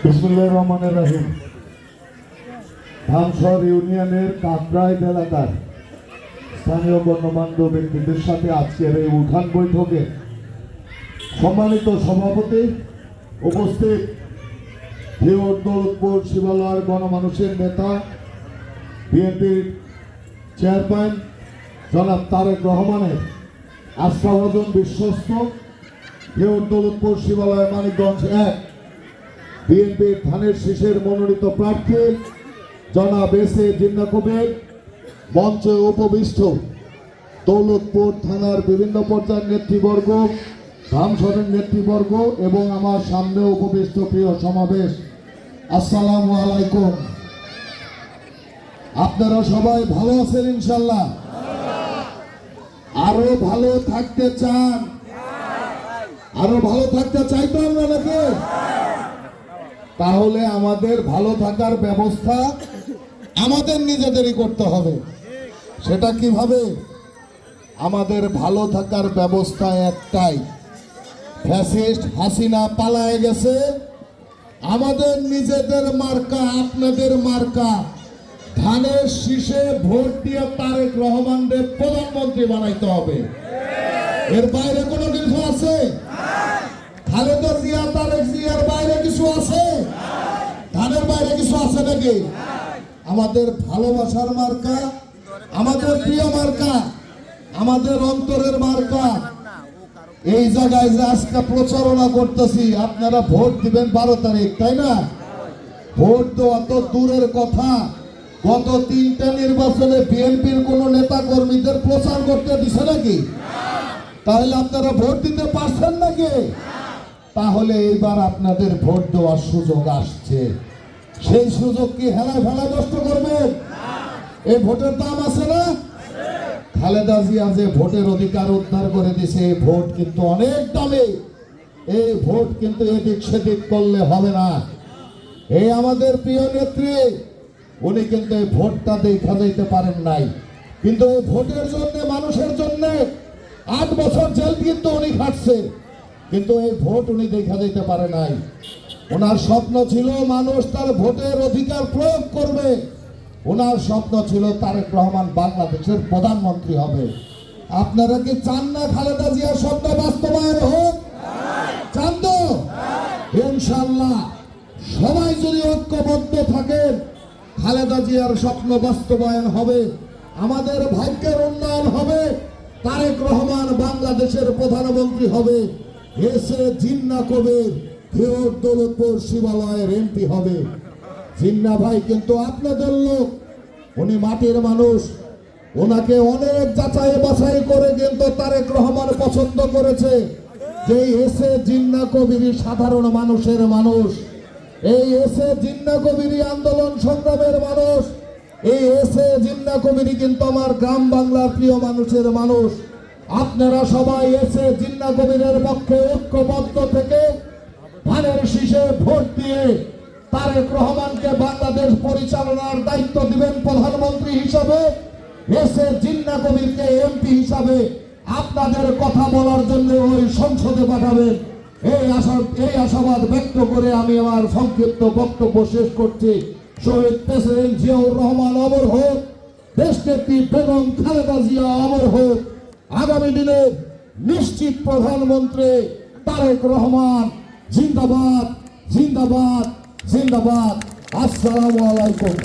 বিসমিল্লাহির রহমানির রহিম। ধামসর ইউনিয়নের কাকরাইল এলাকার স্থানীয় গণ্যমান্য ব্যক্তিদের সাথে আজকের এই উঠান বৈঠকে সম্মানিত সভাপতি উপস্থিত দৌলতপুর শিবালয়ের গণমানুষের নেতা বিএনপির চেয়ারম্যান জনাব তারেক রহমানের আস্থাভাজন বিশ্বস্ত দৌলতপুর শিবালয় মানিকগঞ্জ 1 বিএনপির ধানের শীষের মনোনীত প্রার্থী জনাব এস.এ. জিন্নাহ কবির, মঞ্চে উপবিষ্ট দৌলতপুর থানার বিভিন্ন পর্যায়ের নেতৃবর্গ, ধামসরের নেতৃবর্গ এবং আমার সামনে উপবিষ্ট প্রিয় সমাবেশ, আসসালামু আলাইকুম। আপনারা সবাই ভালো আছেন ইনশাল্লাহ? আরো ভালো থাকতে চান? আরো ভালো থাকতে চাইতো আমরা নাকি? তাহলে আমাদের ভালো থাকার ব্যবস্থা আমাদের নিজেদেরই করতে হবে। সেটা কিভাবে? আমাদের ভালো থাকার ব্যবস্থা একটাই, ফ্যাসিস্ট হাসিনা পালায়ে গেছে, আমাদের নিজেদের মার্কা, আপনাদের মার্কা ধানের শীষে ভোট দিয়ে তারেক রহমানকে প্রধানমন্ত্রী বানাইতে হবে। এর বাইরে কোনো কিছু আছে? খালেদা জিয়া তারেক জিয়ার বাইরে কিছু আছে? ধানের বাইরে কিছু আছে নাকি? আমাদের ভালোবাসার মার্কা, আমাদের প্রিয় মার্কা, আমাদের অন্তরের মার্কা। এই জায়গায় যে আজকে প্রচারণা করতেছি, আপনারা ভোট দিবেন 12 তারিখ, তাই না? ভোট দেওয়া তো দূরের কথা, গত 3টা নির্বাচনে বিএনপির কোন নেতা কর্মীদের প্রচার করতে দিছে নাকি? তাহলে আপনারা ভোট দিতে পারছেন নাকি? তাহলে এইবার আপনাদের ভোট দেওয়ার সুযোগ আসছে। সেই সুযোগ কি হেলায় ফেলায় নষ্ট করবেন? এই ভোটের দাম আছে না? খালেদা জিয়া যে ভোটের অধিকার উদ্ধার করে দিয়েছে, এই ভোট কিন্তু অনেক দামে। এই ভোট কিন্তু এদিক সেদিক করলে হবে না। এই আমাদের প্রিয় নেত্রী, উনি কিন্তু এই ভোটটা দেখা যাইতে পারেন নাই, কিন্তু এই ভোটের জন্য, মানুষের জন্য 8 বছর জেল কিন্তু উনি খাটছে, কিন্তু এই ভোট উনি দেখা দিতে পারে নাই। ওনার স্বপ্ন ছিল মানুষ তার ভোটের অধিকার প্রয়োগ করবে। ওনার স্বপ্ন ছিল তারেক রহমান বাংলাদেশের প্রধানমন্ত্রী হবে। আপনারা কি চান না খালেদা জিয়ার স্বপ্ন বাস্তবায়ন হোক? চান তো? ইনশাআল্লাহ সবাই যদি ঐক্যবদ্ধ থাকেন, খালেদা জিয়ার স্বপ্ন বাস্তবায়ন হবে, আমাদের ভাগ্যের উন্নয়ন হবে, তারেক রহমান বাংলাদেশের প্রধানমন্ত্রী হবে, এস.এ. জিন্নাহ কবির দৌলতপুর শিবালয়ের এমপি হবে। জিন্নাহ ভাই কিন্তু আপনাদের লোক, উনি মাটির মানুষ, ওনাকে অনেক যাচাই বাছাই করে কিন্তু তারেক রহমান পছন্দ করেছে যে এস.এ. জিন্নাহ কবির সাধারণ মানুষের মানুষ, এই এস.এ. জিন্নাহ কবির আন্দোলন সংগ্রামের মানুষ, এই এস.এ. জিন্নাহ কবির কিন্তু আমার গ্রাম বাংলার প্রিয় মানুষের মানুষ। আপনারা সবাই এস.এ. জিন্নাহ কবিরের পক্ষে ঐক্যবদ্ধ থেকে ধানের শীষে ভোট দিয়ে তারেক রহমানকে বাংলাদেশ পরিচালনার দায়িত্ব দিবেন প্রধানমন্ত্রী হিসাবে, এস.এ. জিন্নাহ কবিরকে এমপি হিসাবে আপনাদের কথা বলার জন্য ওই সংসদে পাঠাবেন। এই আশাবাদ ব্যক্ত করে আমি আমার সংক্ষিপ্ত বক্তব্য শেষ করছি। শহীদ প্রেসিডেন্ট জিয়াউর রহমান অমর হোক, দেশনেত্রী বেগম খালেদা জিয়া অমর হোক, আগামী দিনে নিশ্চিত প্রধানমন্ত্রী তারেক রহমান জিন্দাবাদ, জিন্দাবাদ, জিন্দাবাদ। আসসালামু আলাইকুম।